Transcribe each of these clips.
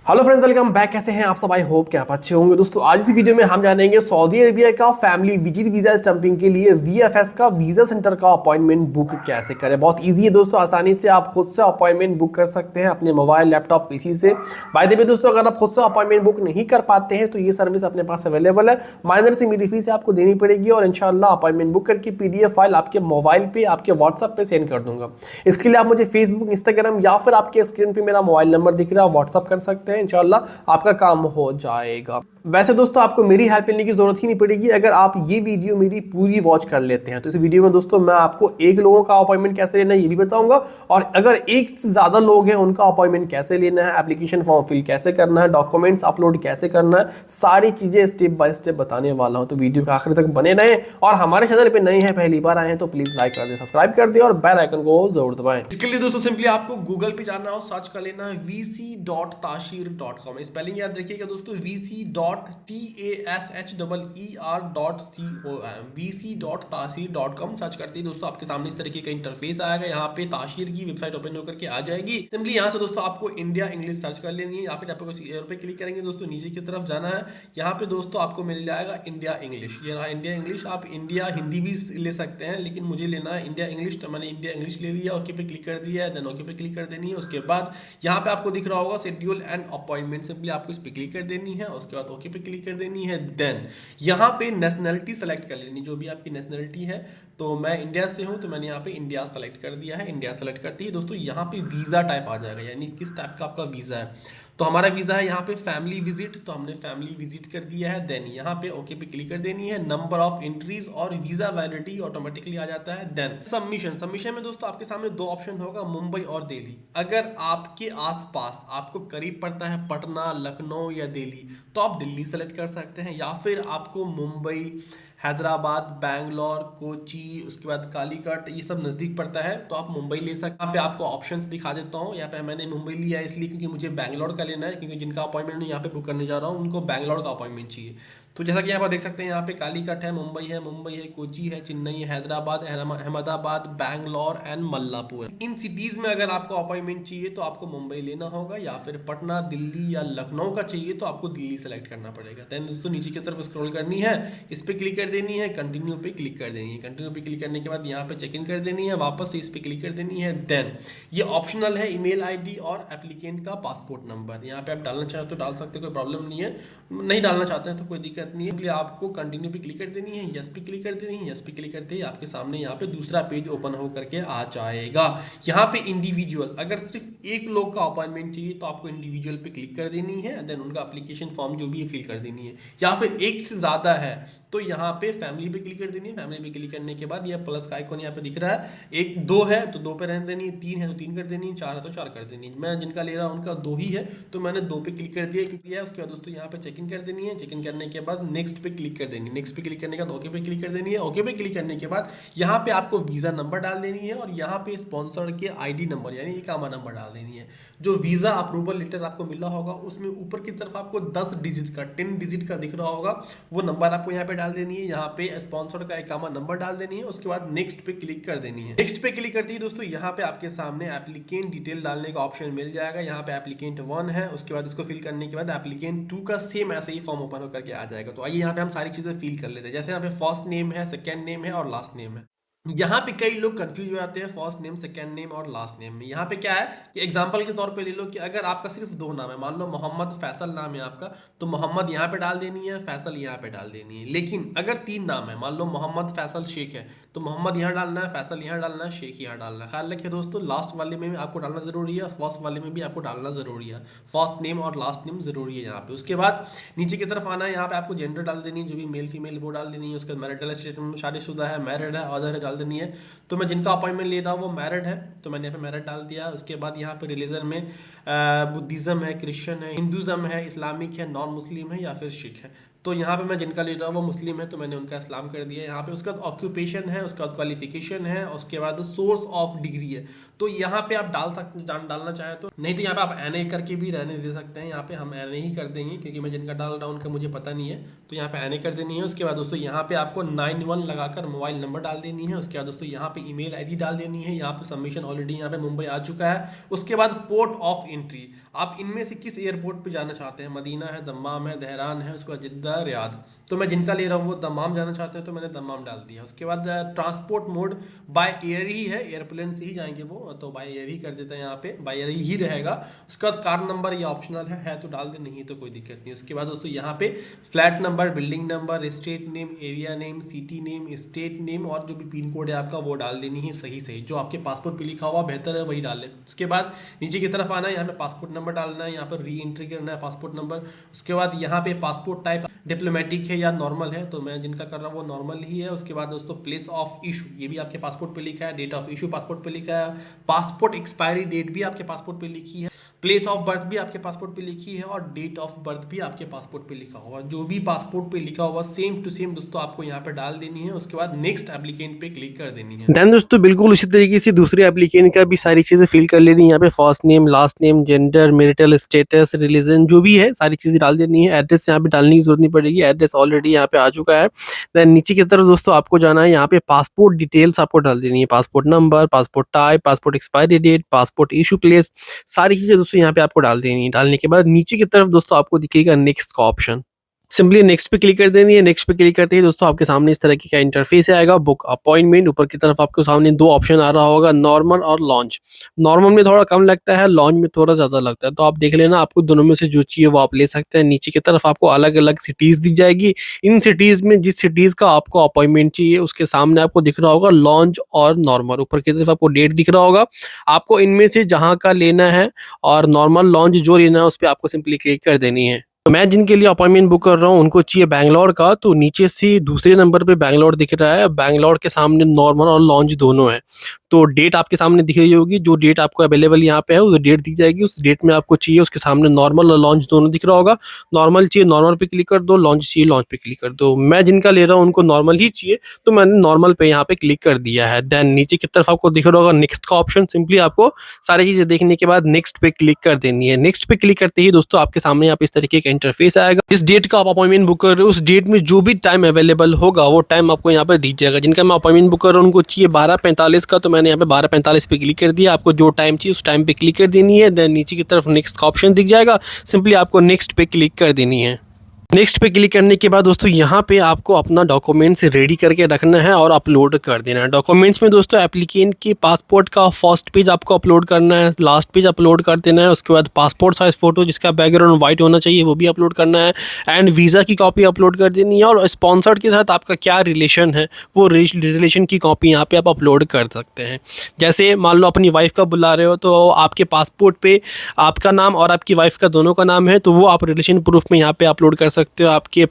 Hello friends, welcome back. कैसे हैं आप सब? आई होप कि आप अच्छे होंगे। दोस्तों आज इस वीडियो में हम जानेंगे सऊदी अरेबिया का फैमिली विजिट वीजा स्टैंपिंग के लिए वीएफएस का वीजा सेंटर का अपॉइंटमेंट बुक कैसे करें। बहुत इजी है दोस्तों, आसानी से आप खुद से अपॉइंटमेंट बुक कर सकते हैं अपने मोबाइल, लैपटॉप, पीसी से। बाय द वे दोस्तों, अगर आप खुद से अपॉइंटमेंट बुक नहीं कर पाते हैं तो ये सर्विस अपने पास अवेलेबल है। माइनर सी मेरी फीस आपको देनी पड़ेगी और इंशाल्लाह अपॉइंटमेंट बुक करके पीडीएफ फाइल आपके मोबाइल पे, आपके व्हाट्सएप पे सेंड कर दूंगा। इसके लिए आप मुझे फेसबुक, इंस्टाग्राम या फिर आपके स्क्रीन पे मेरा मोबाइल नंबर दिख रहा है, व्हाट्सएप कर सकते हैं। इंशाल्लाह आपका काम हो जाएगा। वैसे दोस्तों आपको मेरी हेल्प लेने की जरूरत ही नहीं पड़ेगी अगर आप ये वीडियो मेरी पूरी वॉच कर लेते हैं। तो इस वीडियो में दोस्तों मैं आपको एक लोगों का अपॉइंटमेंट कैसे लेना है ये भी बताऊंगा, और अगर एक से ज्यादा लोग हैं उनका अपॉइंटमेंट कैसे लेना है, एप्लीकेशन फॉर्म फिल कैसे करना है, डॉक्यूमेंट्स अपलोड कैसे करना है, सारी चीजें स्टेप बाय स्टेप बताने वाला हूं। तो वीडियो के आखिर तक बने रहें, और हमारे चैनल पे नए हैं, पहली बार आए हैं तो प्लीज लाइक कर दे, सब्सक्राइब कर दे और बेल आइकन को जरूर दबाएं। इसके लिए दोस्तों सिंपली आपको गूगल पे जाना हो, सर्च कर लेना है vc.tashir.com। स्पेलिंग याद रखिएगा दोस्तों, vc.tashir.com। vc.tashir.com सर्च करते ही दोस्तों आपके सामने इस तरीके का इंटरफेस आएगा। यहाँ पे ताशीर की वेबसाइट ओपन होकर के आ जाएगी। सिंपली यहाँ से दोस्तों आपको इंडिया इंग्लिश सर्च कर लेनी है, या फिर आपको एरो पे क्लिक करेंगे दोस्तों, नीचे की तरफ जाना है। यहाँ पे दोस्तों आपको मिल जाएगा इंडिया इंग्लिश। ये रहा इंडिया इंग्लिश। आप इंडिया हिंदी भी ले सकते हैं, लेकिन मुझे लेना है इंडिया इंग्लिश, तो मैंने इंडिया इंग्लिश ले लिया। ओके पे क्लिक कर दिया है, देन ओके पे क्लिक कर देनी है। उसके बाद यहाँ पे आपको दिख रहा होगा शेड्यूल एंड अपॉइंटमेंट, सिंपली आपको इस पे क्लिक कर देनी है। उसके बाद ओके पे क्लिक कर देनी है। देन यहाँ पे नेशनलिटी सेलेक्ट कर लेनी, जो भी आपकी नेशनलिटी है। तो मैं इंडिया से हूँ तो मैंने यहाँ पे इंडिया सेलेक्ट कर दिया है। इंडिया सेलेक्ट करते ही दोस्तों यहाँ पे वीजा टाइप आ जाएगा, यानी किस टाइप का आपका वीजा है। तो हमारा वीजा है यहाँ पे फैमिली विजिट, तो हमने फैमिली विजिट कर दिया है। देन यहाँ पे ओके पे क्लिक कर देनी है। नंबर ऑफ एंट्रीज और वीजा वैलिडिटी ऑटोमेटिकली आ जाता है। Then submission. सबमिशन में दोस्तों आपके सामने दो ऑप्शन होगा, मुंबई और दिल्ली। अगर आपके आसपास आपको करीब पड़ता है पटना, लखनऊ या दिल्ली, तो आप दिल्ली सेलेक्ट कर सकते हैं। या फिर आपको मुंबई, हैदराबाद, बैंगलोर, कोची, उसके बाद कालीकट, ये सब नज़दीक पड़ता है तो आप मुंबई ले सकते हैं। यहाँ पे आपको ऑप्शंस दिखा देता हूँ। यहाँ पे मैंने मुंबई लिया है इसलिए क्योंकि मुझे बैंगलोर का लेना है, क्योंकि जिनका अपॉइंटमेंट मैं यहाँ पे बुक करने जा रहा हूँ उनको बैंगलोर का अपॉइंटमेंट चाहिए। तो जैसा कि यहाँ पर देख सकते हैं, यहाँ पे कालीकट है, मुंबई है, कोची है, चेन्नई है, Hyderabad, Ahmedabad, Bangalore and Mallapur. In cities में अगर आपको अपॉइंटमेंट चाहिए तो आपको मुंबई लेना होगा, या फिर पटना, दिल्ली या लखनऊ का चाहिए तो आपको दिल्ली सेलेक्ट करना पड़ेगा। देन दोस्तों नीचे की तरफ स्क्रॉल करनी है, इस पर क्लिक कर देनी है, कंटिन्यू पे क्लिक कर देनी है। कंटिन्यू पे क्लिक करने के बाद यहाँ पे चेक इन कर देनी है, वापस से इस पे क्लिक कर देनी है। देन ये ऑप्शनल है, ईमेल आईडी और एप्लीकेंट का पासपोर्ट नंबर। यहाँ पे आप डालना चाहें तो डाल सकते हैं, कोई प्रॉब्लम नहीं है। नहीं डालना चाहते हैं तो कोई दिक्कत नहीं है। इसलिए आपको कंटिन्यू पे क्लिक कर देनी है, यस पे क्लिक कर देनी है। यस पे क्लिक करते ही आपके सामने यहाँ पे दूसरा पेज ओपन होकर के आ जाएगा। यहाँ पे इंडिविजुअल, अगर सिर्फ एक लोग का अपॉइंटमेंट चाहिए तो आपको इंडिविजुअल पे क्लिक कर देनी है। देन उनका एप्लीकेशन फॉर्म जो भी है फिल कर देनी है। या फिर एक से ज़्यादा है तो यहाँ पे फैमिली पे क्लिक कर देनी है। फैमिली पे क्लिक करने के बाद यह प्लस का आइकॉन यहाँ पे दिख रहा है, एक दो है तो दो पे रहने देनी है, तीन है तो तीन कर देनी है, चार है तो चार कर देनी है। मैं जिनका ले रहा हूँ उनका दो ही है तो मैंने दो पे क्लिक कर दिया, क्योंकि उसके बाद दोस्तों यहाँ पे चेक इन कर देनी है। चेक इन करने के बाद नेक्स्ट पे क्लिक कर देनी है। नेक्स्ट पे क्लिक करने के बाद ओके पे क्लिक कर देनी है। ओके पे क्लिक करने के बाद यहाँ पे आपको वीज़ा नंबर डाल देनी है, और यहाँ पे स्पॉन्सर के आईडी नंबर यानी इकामा नंबर डाल देनी है। जो वीज़ा अप्रूवल लेटर आपको मिला होगा उसमें ऊपर की तरफ आपको 10 डिजिट का, 10 डिजिट का दिख रहा होगा, वो नंबर आपको यहाँ पे डाल देनी है। यहाँ पे स्पॉन्सर का इकामा नंबर डाल देनी है। उसके बाद नेक्स्ट पे क्लिक कर देनी है। नेक्स्ट पे क्लिक करते ही दोस्तों यहाँ पे आपके सामने एप्लीकेंट डिटेल डालने का ऑप्शन मिल जाएगा। यहाँ पे एप्लीकेंट 1 है, उसके बाद इसको फिल करने के बाद एप्लीकेंट 2 का सेम ऐसे ही फॉर्म ओपन होकर के आ जाएगा। तो आइए यहाँ पे हम सारी चीजें फिल कर लेते हैं। जैसे यहाँ पे फर्स्ट नेम है, सेकेंड नेम है और लास्ट नेम है। यहाँ पे कई लोग कंफ्यूज हो जाते हैं फर्स्ट नेम, सेकंड नेम और लास्ट नेम में। यहाँ पे क्या है कि एग्जांपल के तौर पे ले लो कि अगर आपका सिर्फ दो नाम है, मान लो मोहम्मद फैसल नाम है आपका, तो मोहम्मद यहाँ पे डाल देनी है, फैसल यहाँ पे डाल देनी है। लेकिन अगर तीन नाम है, मान लो मोहम्मद फैसल शेख है, तो मोहम्मद यहाँ डालना है, फैसल यहाँ डालना है, शेख यहाँ डालना है। ख्याल रखिए दोस्तों, लास्ट वाले में भी आपको डालना जरूरी है, फर्स्ट वाले में भी आपको डालना जरूरी है। फर्स्ट नेम और लास्ट नेम जरूरी है यहाँ पे। उसके बाद नीचे की तरफ आना है, यहाँ पे आपको जेंडर डाल देनी है, जो भी मेल फीमेल वो डाल देनी है। उसके बाद मैरिटल स्टेटमेंट, शादीशुदा है, मैरिड है, अदर है डाल देनी है। तो मैं जिनका अपॉइंटमेंट ले रहा हूँ वो मैरिड है तो मैंने यहाँ पे मैरिड डाल दिया। उसके बाद यहाँ पे रिलीजन में बुद्धिज़्म है, क्रिश्चियन है, हिंदुज़म है, इस्लामिक है, नॉन मुस्लिम है या फिर सिख है। तो यहाँ पे मैं जिनका ले रहा हूँ वो मुस्लिम है तो मैंने उनका इस्लाम कर दिया। यहाँ पे उसके बाद ऑक्यूपेशन है, उसके बाद क्वालिफिकेशन है, उसके बाद सोर्स ऑफ डिग्री है। तो यहाँ पे आप डालना चाहें तो, नहीं तो यहाँ पे आप एन ए करके भी रहने दे सकते हैं। यहाँ पे हम एन ए ही कर देंगे क्योंकि मैं जिनका डाल रहा हूँ उनका मुझे पता नहीं है, तो यहाँ पे एन ए कर देनी है। उसके बाद दोस्तों यहाँ पे आपको 91 लगाकर मोबाइल नंबर डाल देनी है। उसके बाद दोस्तों यहाँ पे ईमेल आईडी डाल देनी है। यहाँ पे सबमिशन ऑलरेडी यहाँ पे मुंबई आ चुका है। उसके बाद पोर्ट ऑफ एंट्री, आप इनमें से किस एयरपोर्ट पे जाना चाहते हैं, मदीना है, दम्माम है, दहरान है, उसके बाद जिद्दा, रियाद। तो मैं जिनका ले रहा हूँ वो दम्माम जाना चाहते हैं तो मैंने दम्माम डाल दिया। उसके बाद ट्रांसपोर्ट मोड बाय एयर ही है, एयरप्लेन से ही जाएंगे वो, तो बाय एयर ही कर देते हैं, यहाँ पे बाय एयर ही रहेगा। उसके बाद कार नंबर ये ऑप्शनल है तो डाल दे, नहीं तो कोई दिक्कत नहीं। उसके बाद दोस्तों यहाँ पे flat number, building number, state name, area name, city name, state name और जो भी पिन कोड है आपका वो डाल देनी है सही सही, जो आपके पासपोर्ट पे लिखा हुआ बेहतर है वही डाल लें। उसके बाद नीचे की तरफ आना है, यहाँ पे पासपोर्ट नंबर डालना है, यहाँ पर री एंट्री करना है पासपोर्ट नंबर। उसके बाद यहाँ पे पासपोर्ट टाइप डिप्लोमेटिक है या नॉर्मल है, तो मैं जिनका कर रहा हूँ वो नॉर्मल ही है। उसके बाद दोस्तों प्लेस ऑफ इशू, ये भी आपके पासपोर्ट पे लिखा है, डेट ऑफ इशू पासपोर्ट पे लिखा है, पासपोर्ट एक्सपायरी डेट भी आपके पासपोर्ट पे लिखी है, प्लेस ऑफ बर्थ भी आपके पासपोर्ट पे लिखी है और डेट ऑफ बर्थ भी आपके पासपोर्ट पे लिखा हुआ। जो भी पासपोर्ट पे लिखा हुआ सेम टू सेम दोस्तों आपको यहाँ पे डाल देनी है। उसके बाद नेक्स्ट एप्लीकेंट पे क्लिक कर देनी है। देन दोस्तों बिल्कुल उसी तरीके से दूसरे एप्लीकेंट का भी सारी चीज़ें फिल कर लेनी है। यहाँ पे first name, last name, gender, marital status, religion, जो भी है सारी चीज़ें डाल देनी है। एड्रेस यहाँ पे डालने की जरूरत नहीं पड़ेगी, एड्रेस ऑलरेडी यहाँ पे आ चुका है। देन नीचे की तरफ दोस्तों आपको जाना है, यहाँ पे पासपोर्ट डिटेल्स आपको डाल देनी है, passport number, passport type, passport expiry date, passport issue place, सारी चीज़ें दोस्तों यहाँ पे आपको डाल देनी है। डालने के बाद नीचे की तरफ दोस्तों आपको दिखेगा नेक्स्ट का ऑप्शन, सिंपली नेक्स्ट पे क्लिक कर देनी है। नेक्स्ट पे क्लिक करते ही दोस्तों आपके सामने इस तरह की का इंटरफेस आएगा। बुक अपॉइंटमेंट, ऊपर की तरफ आपके सामने दो ऑप्शन आ रहा होगा, नॉर्मल और लॉन्च। नॉर्मल में थोड़ा कम लगता है, लॉन्च में थोड़ा ज़्यादा लगता है, तो आप देख लेना, आपको दोनों में से जो चाहिए वो आप ले सकते हैं। नीचे की तरफ आपको अलग अलग सिटीज़ दिख जाएगी। इन सिटीज़ में जिस सिटीज़ का आपको अपॉइंटमेंट चाहिए उसके सामने आपको दिख रहा होगा लॉन्च और नॉर्मल, ऊपर की तरफ आपको डेट दिख रहा होगा। आपको इनमें से जहाँ का लेना है और नॉर्मल लॉन्च जो लेना है उस पर आपको सिंपली क्लिक कर देनी है। तो मैं जिनके लिए अपॉइंटमेंट बुक कर रहा हूँ उनको चाहिए बैंगलोर का, तो नीचे से दूसरे नंबर पे बैंगलोर दिख रहा है। बैंगलोर के सामने नॉर्मल और लॉन्च दोनों है, तो डेट आपके सामने दिख रही होगी। जो डेट आपको अवेलेबल यहाँ पे है वो डेट दिख जाएगी, उस डेट में आपको चाहिए उसके सामने नॉर्मल और लॉन्च दोनों दिख रहा होगा। नॉर्मल चाहिए नॉर्मल पे क्लिक कर दो, लॉन्च चाहिए लॉन्च पे क्लिक कर दो। मैं जिनका ले रहा हूँ उनको नॉर्मल ही चाहिए तो मैंने नॉर्मल पे यहाँ पे क्लिक कर दिया है। देन नीचे की तरफ आपको दिख रहा होगा नेक्स्ट का ऑप्शन, सिंपली आपको सारी चीजें देखने के बाद नेक्स्ट पे क्लिक कर देनी है। नेक्स्ट पे क्लिक करते ही दोस्तों आपके सामने यहाँ पे इस तरीके का इंटरफेस आएगा। जिस डेट का आप अपॉइंटमेंट बुक कर रहे हो उस डेट में जो भी टाइम अवेलेबल होगा वो टाइम आपको यहाँ पे दीजिएगा। जिनका मैं अपॉइंटमेंट बुक कर रहा हूँ उनको चाहिए 12:45 का, तो मैंने यहाँ पे 12:45 पे क्लिक कर दिया। आपको जो टाइम चाहिए उस टाइम पे क्लिक कर देनी है। देन नीचे की तरफ नेक्स्ट का ऑप्शन दिख जाएगा, सिंपली आपको नेक्स्ट पे क्लिक कर देनी है। नेक्स्ट पे क्लिक करने के बाद दोस्तों यहाँ पे आपको अपना डॉक्यूमेंट्स रेडी करके रखना है और अपलोड कर देना है। डॉक्यूमेंट्स में दोस्तों एप्लीकेंट के पासपोर्ट का फर्स्ट पेज आपको अपलोड करना है, लास्ट पेज अपलोड कर देना है। उसके बाद पासपोर्ट साइज फोटो जिसका बैकग्राउंड वाइट होना चाहिए वो भी अपलोड करना है, एंड वीज़ा की कॉपी अपलोड कर देनी है। और स्पॉन्सर्ड के साथ आपका क्या रिलेशन है वो रिलेशन की कॉपी यहाँ पे आप अपलोड कर सकते हैं। जैसे मान लो अपनी वाइफ का बुला रहे हो तो आपके पासपोर्ट पे आपका नाम और आपकी वाइफ का दोनों का नाम है, तो वो आप रिलेशन प्रूफ में यहाँ पे अपलोड कर सकते हो। आपके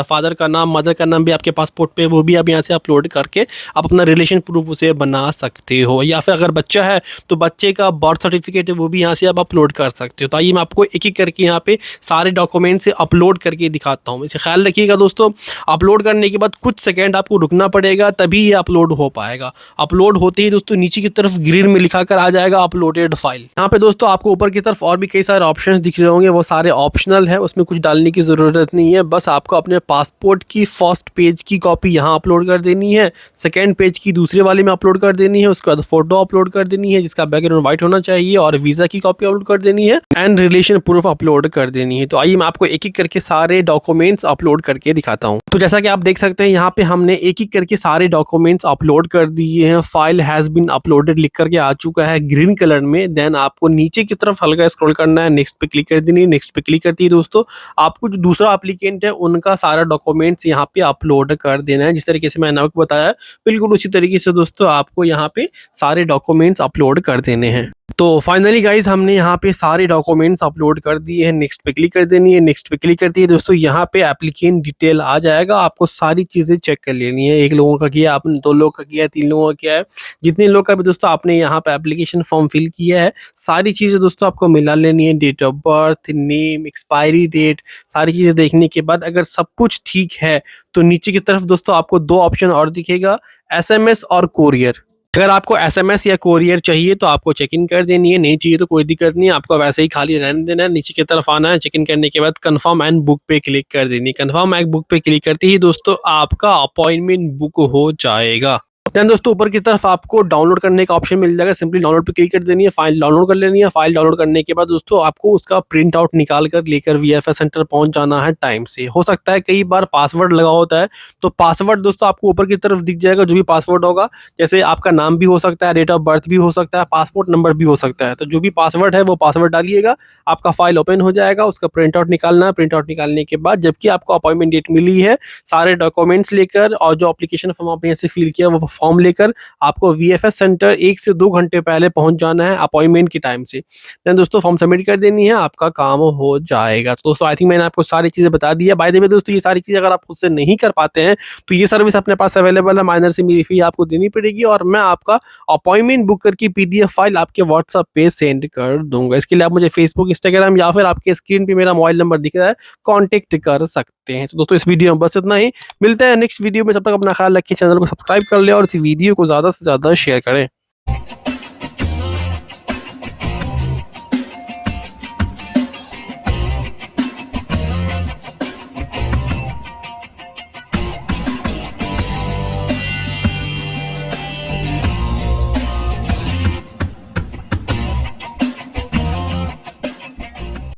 फादर का नाम, मदर का नाम भी आपके पासपोर्ट पे, वो भी आप यहाँ से अपलोड करके आप अपना रिलेशन प्रूफ उसे बना सकते हो। या फिर अगर बच्चा है तो बच्चे का बर्थ सर्टिफिकेट है वो भी यहाँ से आप अपलोड कर सकते हो। तो आइए मैं आपको एक एक करके यहाँ पे सारे डॉक्यूमेंट से अपलोड करके दिखाता हूँ। इसे ख्याल रखिएगा दोस्तों, अपलोड करने के बाद कुछ सेकेंड आपको रुकना पड़ेगा तभी ये अपलोड हो पाएगा। अपलोड होते ही दोस्तों नीचे की तरफ ग्रीन में लिखा कर आ जाएगा अपलोडेड फाइल। यहाँ पे दोस्तों आपको ऊपर की तरफ और भी कई सारे ऑप्शंस दिख रहे होंगे, वो सारे ऑप्शनल है, उसमें कुछ डालने की ज़रूरत नहीं है। बस आपको अपने पासपोर्ट की फर्स्ट पेज की कॉपी यहाँ अपलोड कर देनी है, सेकेंड पेज की दूसरे वाले में अपलोड कर देनी है, उसके बाद फोटो अपलोड कर देनी है जिसका बैकग्राउंड वाइट होना चाहिए, और वीज़ा की कॉपी अपलोड कर देनी है, एंड रिलेशन प्रूफ अपलोड कर देनी है। तो आइए मैं आपको एक एक करके सारे डॉक्यूमेंट्स अपलोड करके दिखाता हूँ। तो जैसा कि आप देख सकते हैं यहाँ पे हमने एक एक करके सारे डॉक्यूमेंट्स अपलोड कर दिए हैं। फाइल हैज़ बीन अपलोडेड लिख करके आ चुका है ग्रीन कलर में। देन आपको नीचे की तरफ हल्का स्क्रॉल करना है, नेक्स्ट पे क्लिक कर देनी है। नेक्स्ट पे क्लिक करती है दोस्तों आपको जो दूसरा एप्लीकेंट है उनका सारा डॉक्यूमेंट्स यहाँ पे अपलोड कर देना है। जिस तरीके से मैंने आपको बताया बिल्कुल उसी तरीके से दोस्तों आपको यहाँ पे सारे डॉक्यूमेंट्स अपलोड कर देने हैं। तो फाइनली गाइज हमने यहाँ पे सारे डॉक्यूमेंट्स अपलोड कर दिए हैं। नेक्स्ट पे क्लिक कर देनी है। नेक्स्ट पे क्लिक करती है दोस्तों, यहाँ पे एप्लीकेंट डिटेल आ जाएगा। आपको सारी चीज़ें चेक कर लेनी है। एक लोगों का किया, आपने 2 लोग का किया, 3 लोगों का किया है, जितने लोग का भी दोस्तों आपने यहाँ पे एप्लीकेशन फॉर्म फिल किया है, सारी चीज़ें दोस्तों आपको मिला लेनी है। Date of birth, name, expiry date, सारी चीज़ें देखने के बाद अगर सब कुछ ठीक है तो नीचे की तरफ दोस्तों आपको 2 ऑप्शन और दिखेगा, एसएमएस और कोरियर। अगर आपको एसएमएस या कोरियर चाहिए तो आपको चेक इन कर देनी है, नहीं चाहिए तो कोई दिक्कत नहीं है, आपको वैसे ही खाली रहने देना है। नीचे की तरफ आना है, चेक इन करने के बाद कंफर्म एंड बुक पे क्लिक कर देनी है। कंफर्म एंड बुक पे क्लिक करते ही दोस्तों आपका अपॉइंटमेंट बुक हो जाएगा। देन दोस्तों ऊपर की तरफ आपको डाउनलोड करने का ऑप्शन मिल जाएगा, सिंपली डाउनलोड पे क्लिक कर देनी है, फाइल डाउनलोड कर लेनी है। फाइल डाउनलोड करने के बाद दोस्तों आपको उसका प्रिंट आउट निकाल कर लेकर वीएफएस सेंटर पहुंच जाना है टाइम से। हो सकता है कई बार पासवर्ड लगा होता है, तो पासवर्ड दोस्तों आपको ऊपर की तरफ दिख जाएगा, जो भी पासवर्ड होगा, जैसे आपका नाम भी हो सकता है, डेट ऑफ बर्थ भी हो सकता है, पासपोर्ट नंबर भी हो सकता है। तो जो भी पासवर्ड है वो पासवर्ड डालिएगा, आपका फाइल ओपन हो जाएगा। उसका प्रिंट आउट निकालना है। प्रिंट आउट निकालने के बाद जबकि आपको अपॉइंटमेंट डेट मिली है, सारे डॉक्यूमेंट्स लेकर और जो एप्लीकेशन फॉर्म आपने यहाँ से फिल किया वो फॉर्म लेकर आपको वीएफएस सेंटर 1 से 2 घंटे पहले पहुंच जाना है अपॉइंटमेंट के टाइम से। देन दोस्तों फॉर्म सबमिट कर देनी है, आपका काम हो जाएगा। तो दोस्तों आई थिंक मैंने आपको सारी चीज़ें बता दी है। बाय द वे दोस्तों ये सारी चीज़ें अगर आप खुद से नहीं कर पाते हैं तो ये सर्विस अपने पास अवेलेबल है। माइनर से मेरी फी आपको देनी पड़ेगी और मैं आपका अपॉइंटमेंट बुक करके पीडीएफ फाइल आपके व्हाट्सएप पे सेंड कर दूंगा। इसके लिए आप मुझे फेसबुक, इंस्टाग्राम या फिर आपके स्क्रीन पे मेरा मोबाइल नंबर दिख रहा है, कॉन्टेक्ट कर सकते हैं। तो दोस्तों इस वीडियो में बस इतना ही, मिलते हैं नेक्स्ट वीडियो में। तब तक अपना ख्याल रखिए, चैनल को सब्सक्राइब कर ले और इस वीडियो को ज़्यादा से ज़्यादा शेयर करें।